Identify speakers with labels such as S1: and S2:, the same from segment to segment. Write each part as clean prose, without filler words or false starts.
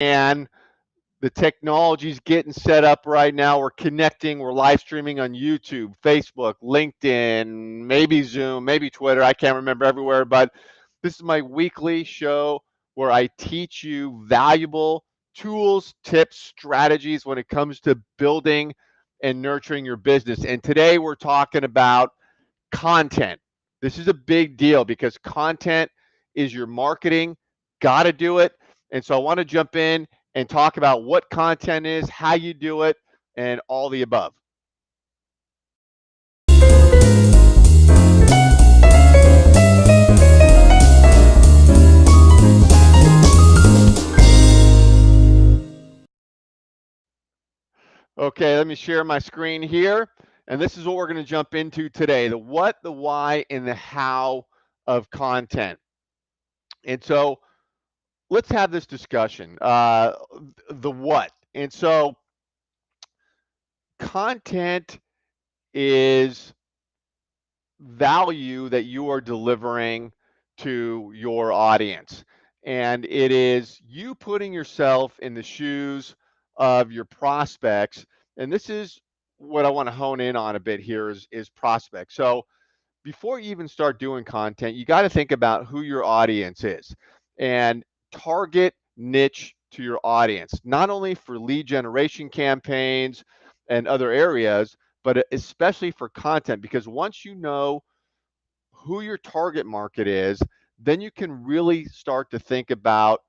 S1: And the technology's getting set up right now. We're connecting, we're live streaming on YouTube, Facebook, LinkedIn, maybe Zoom, maybe Twitter. I can't remember everywhere, but this is my weekly show where I teach you valuable tools, tips, strategies when it comes to building and nurturing your business. And today we're talking about content. This is a big deal because content is your marketing. Got to do it. And so I want to jump in and talk about what content is, how you do it, and all the above. Okay, let me share my screen here. And this is what we're going to jump into today: the what, the why, and the how of content. And so let's have this discussion. The what. And so content is value that you are delivering to your audience. And it is you putting yourself in the shoes of your prospects. And this is what I want to hone in on a bit here is prospects. So before you even start doing content, you got to think about who your audience is and target niche to your audience, not only for lead generation campaigns and other areas, but especially for content, because once you know who your target market is, then you can really start to think about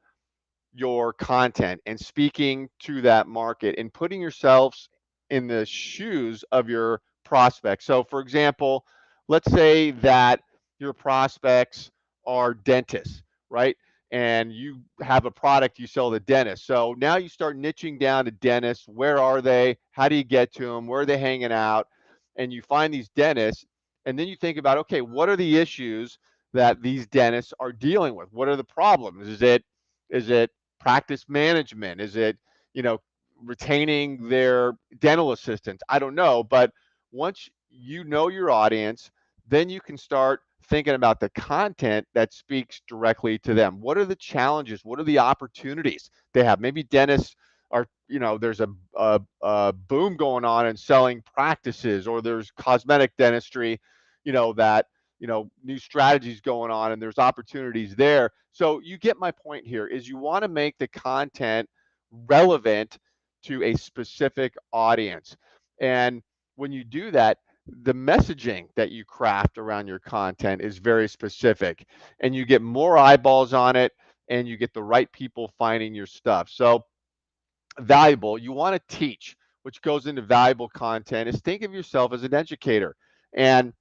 S1: your content and speaking to that market and putting yourselves in the shoes of your prospects. So, for example, let's say that your prospects are dentists, right? And you have a product you sell to dentists. So now you start niching down to dentists. Where are they? How do you get to them? Where are they hanging out? And you find these dentists, and then you think about, okay, what are the issues that these dentists are dealing with? What are the problems? Is it practice management? Is it, you know, retaining their dental assistants? I don't know. But once you know your audience, then you can start thinking about the content that speaks directly to them. What are the challenges? What are the opportunities they have? Maybe dentists are, there's a boom going on in selling practices, or there's cosmetic dentistry, that new strategies going on, and there's opportunities there. So you get my point here is you want to make the content relevant to a specific audience. And when you do that, the messaging that you craft around your content is very specific, and you get more eyeballs on it, and you get the right people finding your stuff. So valuable, you want to teach, which goes into valuable content, is think of yourself as an educator. And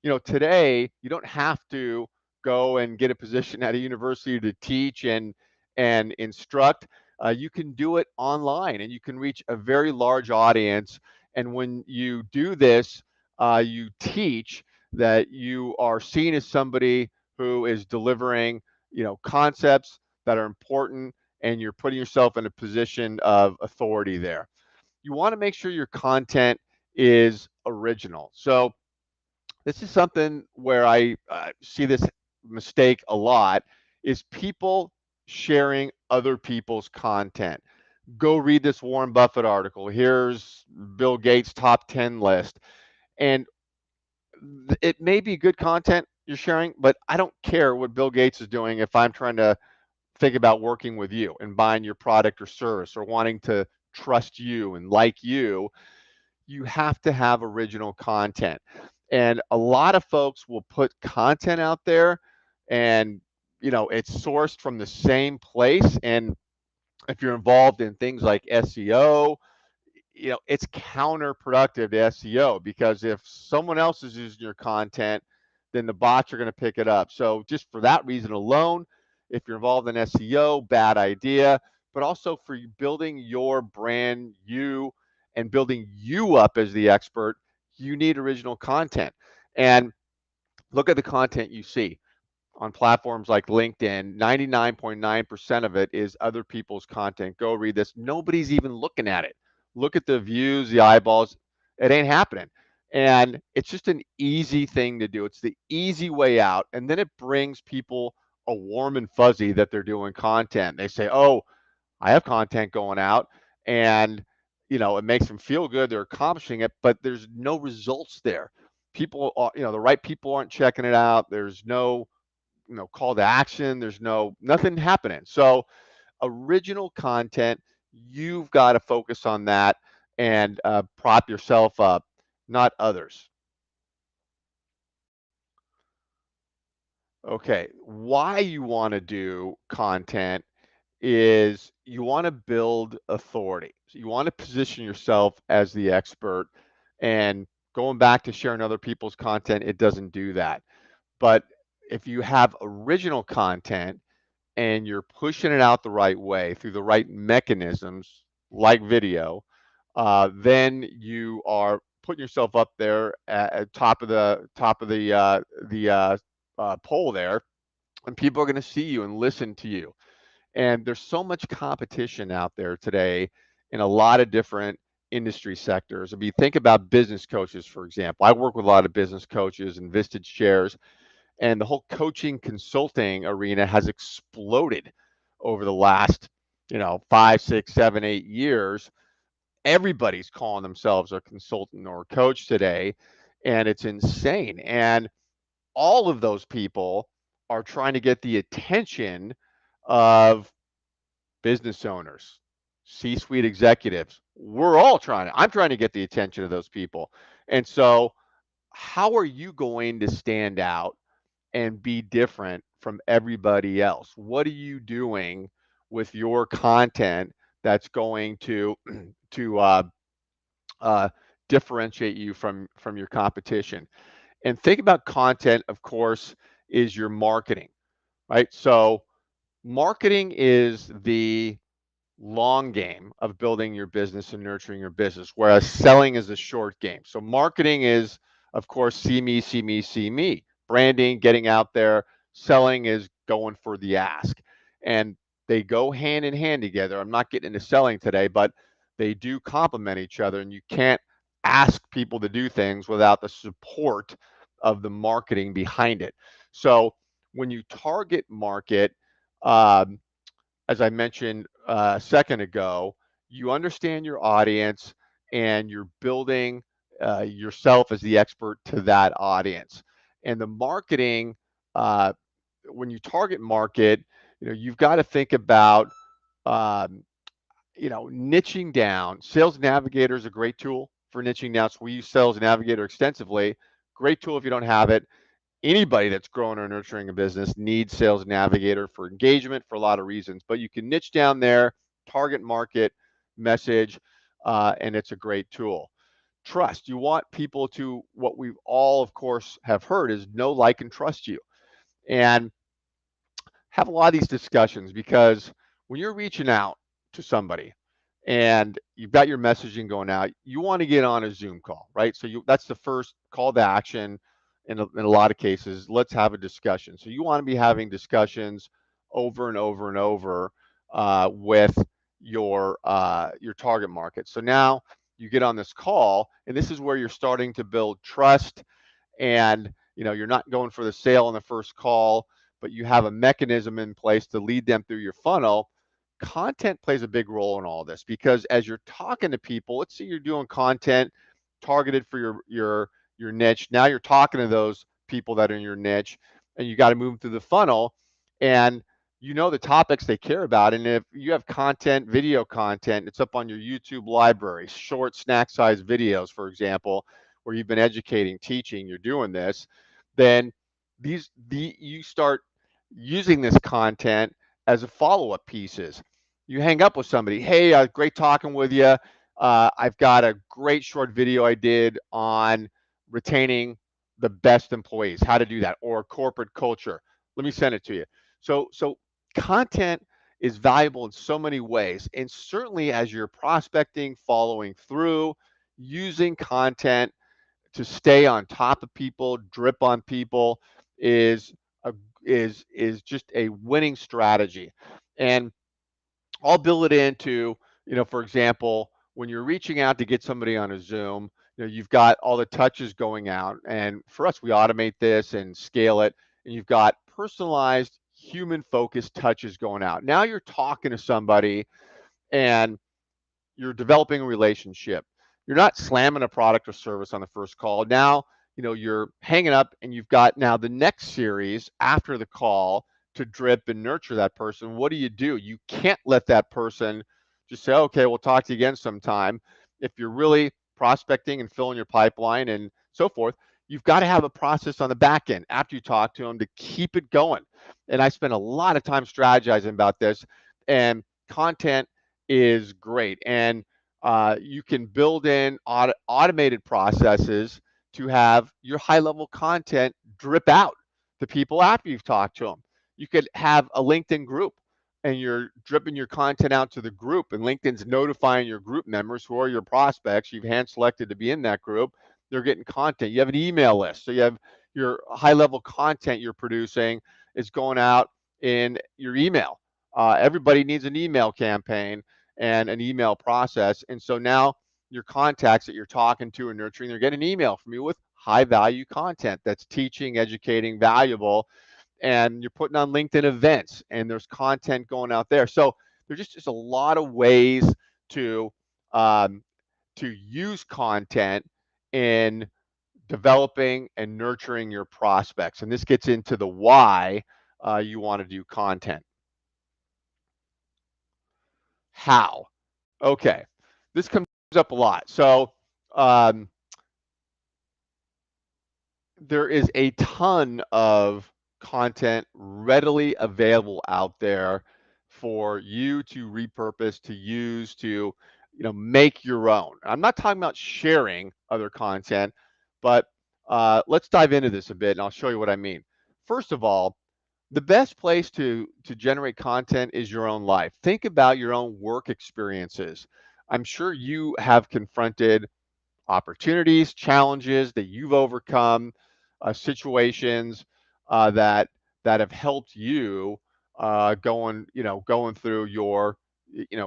S1: today you don't have to go and get a position at a university to teach and instruct. You can do it online, and you can reach a very large audience. And when you do this, you teach that you are seen as somebody who is delivering, concepts that are important, and you're putting yourself in a position of authority there. You want to make sure your content is original. So this is something where I see this mistake a lot, is people sharing other people's content. Go read this Warren Buffett article. Here's Bill Gates' top 10 list. And it may be good content you're sharing, but I don't care what Bill Gates is doing if I'm trying to think about working with you and buying your product or service, or wanting to trust you and like you. You have to have original content. And a lot of folks will put content out there, and it's sourced from the same place. And if you're involved in things like SEO, it's counterproductive to SEO, because if someone else is using your content, then the bots are going to pick it up. So just for that reason alone, if you're involved in SEO, bad idea. But also for building your brand, and building you up as the expert, you need original content. And look at the content you see on platforms like LinkedIn. 99.9% of it is other people's content. Go read this. Nobody's even looking at it. Look at the views, the eyeballs. It ain't happening. And it's just an easy thing to do. It's the easy way out. And then it brings people a warm and fuzzy that they're doing content. They say, oh, I have content going out, and it makes them feel good. They're accomplishing it, but there's no results there. People are, the right people aren't checking it out. There's no, call to action. There's nothing happening. So original content, you've got to focus on that and prop yourself up, not others. Okay, why you want to do content is you want to build authority. So you want to position yourself as the expert. And going back to sharing other people's content, it doesn't do that. But if you have original content and you're pushing it out the right way through the right mechanisms, like video, then you are putting yourself up there at top of the pole there, and people are going to see you and listen to you. And there's so much competition out there today in a lot of different industry sectors. If you think about business coaches, for example, I work with a lot of business coaches and Vistage chairs, and the whole coaching consulting arena has exploded over the last 5, 6, 7, 8 years. Everybody's calling themselves a consultant or a coach today, and it's insane. And all of those people are trying to get the attention of business owners, C-suite executives. I'm trying to get the attention of those people. And so how are you going to stand out and be different from everybody else? What are you doing with your content that's going to to uh, differentiate you from your competition? And think about content, of course, is your marketing, right? So marketing is the long game of building your business and nurturing your business, whereas selling is a short game. So marketing is, of course, see me, see me, see me. Branding, getting out there. Selling is going for the ask. And they go hand in hand together. I'm not getting into selling today, but they do complement each other. And you can't ask people to do things without the support of the marketing behind it. So when you target market, um, as I mentioned a second ago, you understand your audience and you're building yourself as the expert to that audience. And the marketing, uh, when you target market, you've got to think about, um, niching down. Sales Navigator is a great tool for niching down. So we use Sales Navigator extensively. Great tool if you don't have it. Anybody that's growing or nurturing a business needs Sales Navigator for engagement for a lot of reasons, but you can niche down there, target market, message, and it's a great tool. Trust. You want people to, what we've all, of course, have heard is know, like, and trust you. And have a lot of these discussions because when you're reaching out to somebody and you've got your messaging going out, you want to get on a Zoom call, right? So that's the first call to action in a lot of cases. Let's have a discussion. So you want to be having discussions over and over and over with your target market. So now you get on this call, and this is where you're starting to build trust, and you're not going for the sale on the first call, but you have a mechanism in place to lead them through your funnel. Content plays a big role in all this because as you're talking to people, let's say you're doing content targeted for your niche. Now you're talking to those people that are in your niche, and you got to move them through the funnel, and the topics they care about. And if you have content, video content, it's up on your YouTube library, short snack size videos, for example, where you've been educating, teaching, you're doing this, then you start using this content as a follow-up pieces. You hang up with somebody, hey, great talking with you. I've got a great short video I did on retaining the best employees, how to do that, or corporate culture. Let me send it to you. So content is valuable in so many ways, and certainly as you're prospecting, following through, using content to stay on top of people, drip on people is a is just a winning strategy. And I'll build it into, for example, when you're reaching out to get somebody on a Zoom, you've got all the touches going out. And for us, we automate this and scale it. And you've got personalized, human focused touches going out. Now you're talking to somebody and you're developing a relationship. You're not slamming a product or service on the first call. Now, you're hanging up and you've got now the next series after the call to drip and nurture that person. What do? You can't let that person just say, okay, we'll talk to you again sometime. If you're really prospecting and filling your pipeline and so forth, you've got to have a process on the back end after you talk to them to keep it going. And I spent a lot of time strategizing about this, and content is great. And you can build in automated processes to have your high level content drip out to people after you've talked to them. You could have a LinkedIn group and you're dripping your content out to the group, and LinkedIn's notifying your group members who are your prospects. You've hand selected to be in that group. They're getting content. You have an email list. So you have your high level content you're producing is going out in your email. Everybody needs an email campaign and an email process. And so now your contacts that you're talking to and nurturing, they're getting an email from you with high value content that's teaching, educating, valuable. And you're putting on LinkedIn events and there's content going out there. So there's just a lot of ways to um, to use content in developing and nurturing your prospects. And this gets into the why you want to do content. How? Okay, this comes up a lot. So um, there is a ton of content readily available out there for you to repurpose, to use, to make your own. I'm not talking about sharing other content, but let's dive into this a bit, and I'll show you what I mean. First of all, the best place to generate content is your own life. Think about your own work experiences. I'm sure you have confronted opportunities, challenges that you've overcome, situations that have helped you going through your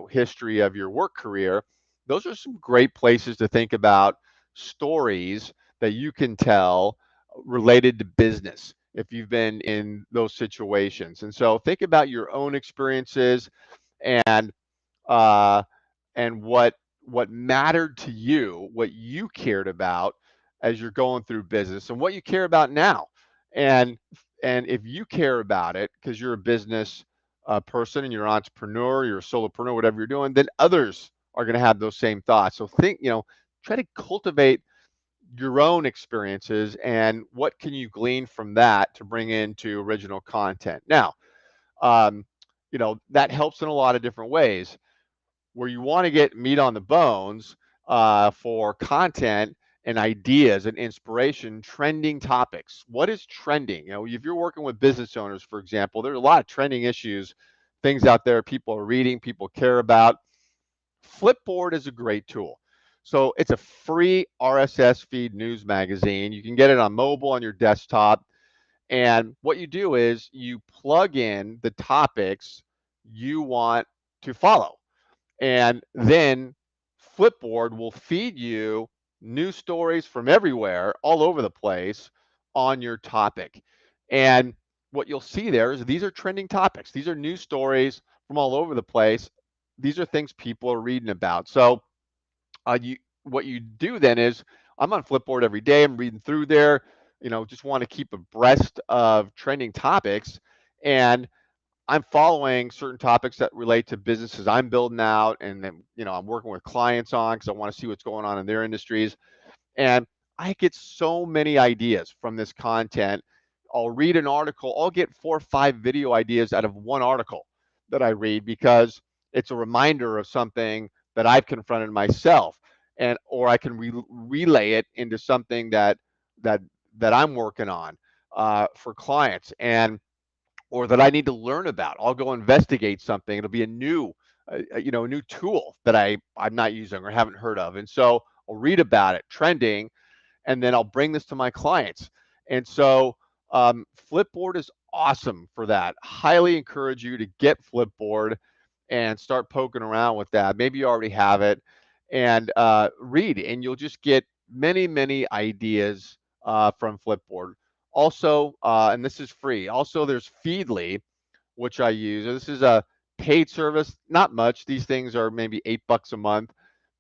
S1: history of your work career. Those are some great places to think about stories that you can tell related to business if you've been in those situations. And so think about your own experiences and uh, and what mattered to you, what you cared about as you're going through business, and what you care about now. And if you care about it because you're a business person and you're an entrepreneur, you're a solopreneur, whatever you're doing, then others are going to have those same thoughts. So try to cultivate your own experiences and what can you glean from that to bring into original content. Now, um, that helps in a lot of different ways. Where you want to get meat on the bones for content and ideas and inspiration, trending topics. What is trending? If you're working with business owners, for example, there's a lot of trending issues, things out there people are reading, people care about. Flipboard is a great tool. So it's a free RSS feed news magazine. You can get it on mobile, on your desktop. And what you do is you plug in the topics you want to follow. And then Flipboard will feed you news stories from everywhere, all over the place on your topic. And what you'll see there is these are trending topics. These are news stories from all over the place. These are things people are reading about. So what you do then is I'm on Flipboard every day. I'm reading through there, just want to keep abreast of trending topics. And I'm following certain topics that relate to businesses I'm building out, and then I'm working with clients on because I want to see what's going on in their industries. And I get so many ideas from this content. I'll read an article. I'll get 4 or 5 video ideas out of one article that I read because it's a reminder of something that I've confronted myself, and or I can relay it into something that that I'm working on for clients. And or that I need to learn about. I'll go investigate something. It'll be a new tool that I'm not using or haven't heard of, and so I'll read about it, trending, and then I'll bring this to my clients. And so Flipboard is awesome for that. Highly encourage you to get Flipboard and start poking around with that. Maybe you already have it, and read, and you'll just get many ideas from Flipboard. Also, and this is free. Also, there's Feedly, which I use. This is a paid service, not much. These things are maybe $8 a month,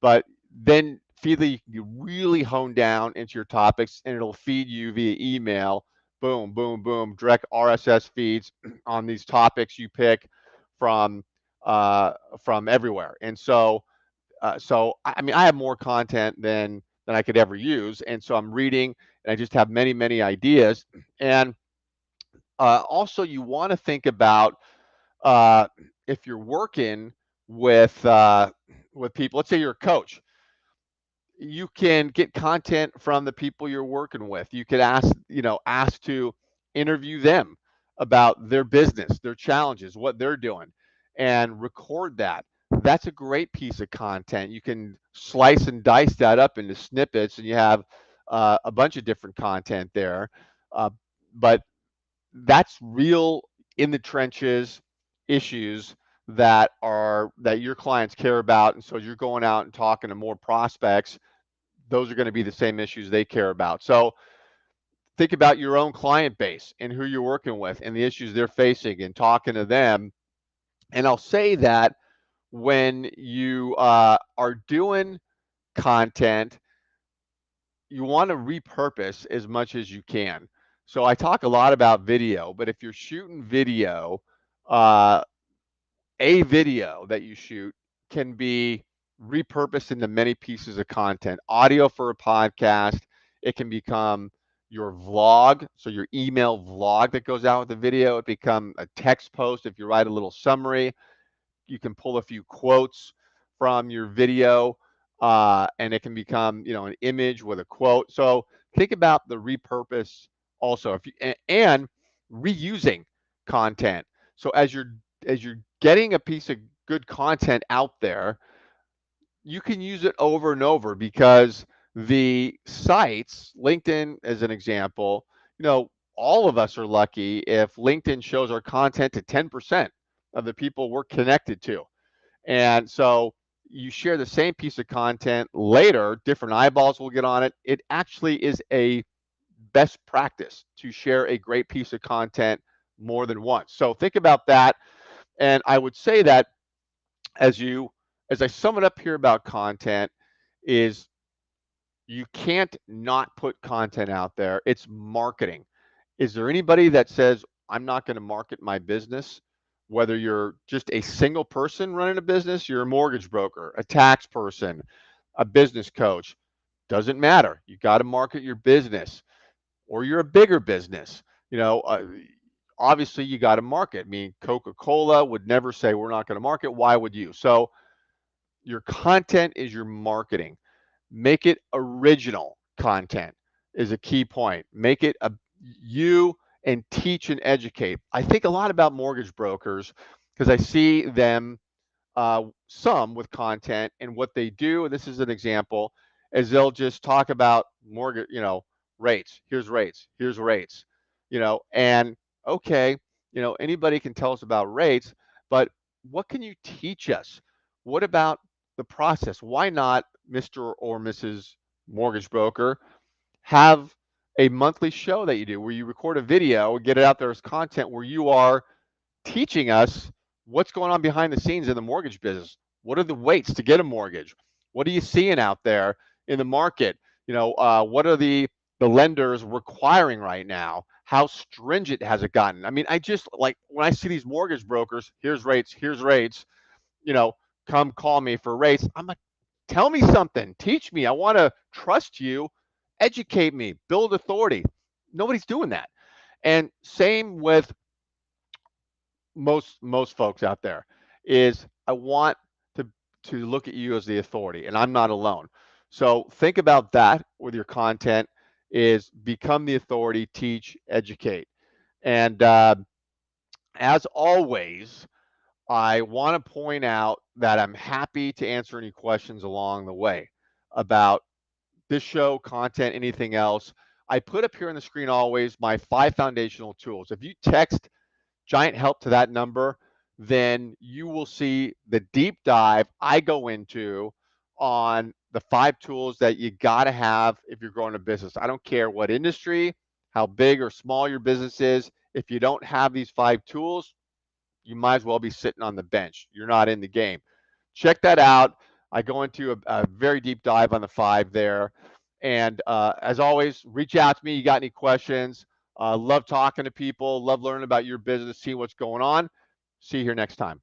S1: but then Feedly, you really hone down into your topics and it'll feed you via email. Boom, boom, boom, direct RSS feeds on these topics you pick from uh, from everywhere. And I mean, I have more content than I could ever use, and so I'm reading, and I just have many, many ideas. And also, you want to think about uh, if you're working with people. Let's say you're a coach, you can get content from the people you're working with. You could ask to interview them about their business, their challenges, what they're doing, and record that. That's a great piece of content. You can slice and dice that up into snippets, and you have a bunch of different content there. Uh, but that's real in the trenches issues that your clients care about, and so you're going out and talking to more prospects, those are going to be the same issues they care about. So think about your own client base and who you're working with and the issues they're facing and talking to them. And I'll say that when you are doing content, you want to repurpose as much as you can. So I talk a lot about video, but if you're shooting video, uh, a video that you shoot can be repurposed into many pieces of content. Audio for a podcast, it can become your vlog, so your email vlog that goes out with the video. It become a text post if you write a little summary. You can pull a few quotes from your video, and it can become an image with a quote. So think about the repurpose also, if you and reusing content. So as you're getting a piece of good content out there, you can use it over and over because the sites, LinkedIn as an example, all of us are lucky if LinkedIn shows our content to 10% of the people we're connected to. And so you share the same piece of content later, different eyeballs will get on it. It actually is a best practice to share a great piece of content more than once. So think about that. And I would say that as you as I sum it up here about content is you can't not put content out there. It's marketing. Is there anybody that says, I'm not going to market my business? Whether you're just a single person running a business, you're a mortgage broker, a tax person, a business coach, doesn't matter. You got to market your business, or you're a bigger business. You know, uh, Obviously you got to market. I mean, Coca-Cola would never say we're not going to market. Why would you? So your content is your marketing. Make it original content is a key point. Make it a you and teach and educate. I think a lot about mortgage brokers because I see them some with content and what they do. And this is an example, is they'll just talk about mortgage, rates. Here's rates. Here's rates. And okay, anybody can tell us about rates, but what can you teach us? What about the process? Why not, Mr. or Mrs. Mortgage Broker, have a monthly show that you do where you record a video and get it out there as content where you are teaching us what's going on behind the scenes in the mortgage business. What are the weights to get a mortgage? What are you seeing out there in the market? What are the lenders requiring right now? How stringent has it gotten? I mean, I just like when I see these mortgage brokers, here's rates, you know, come call me for rates. I'm like, tell me something, teach me. I want to trust you, educate me, build authority. Nobody's doing that. And same with most folks out there is I want to look at you as the authority, and I'm not alone. So think about that with your content is become the authority, teach, educate. And as always, I want to point out that I'm happy to answer any questions along the way about this show, content, anything else. I put up here on the screen always my 5 foundational tools. If you text Giant Help to that number, then you will see the deep dive I go into on the 5 tools that you got to have if you're growing a business. I don't care what industry, how big or small your business is. If you don't have these 5 tools, you might as well be sitting on the bench. You're not in the game. Check that out. I go into a very deep dive on the 5 there. And as always, reach out to me. You got any questions? Love talking to people. Love learning about your business, seeing what's going on. See you here next time.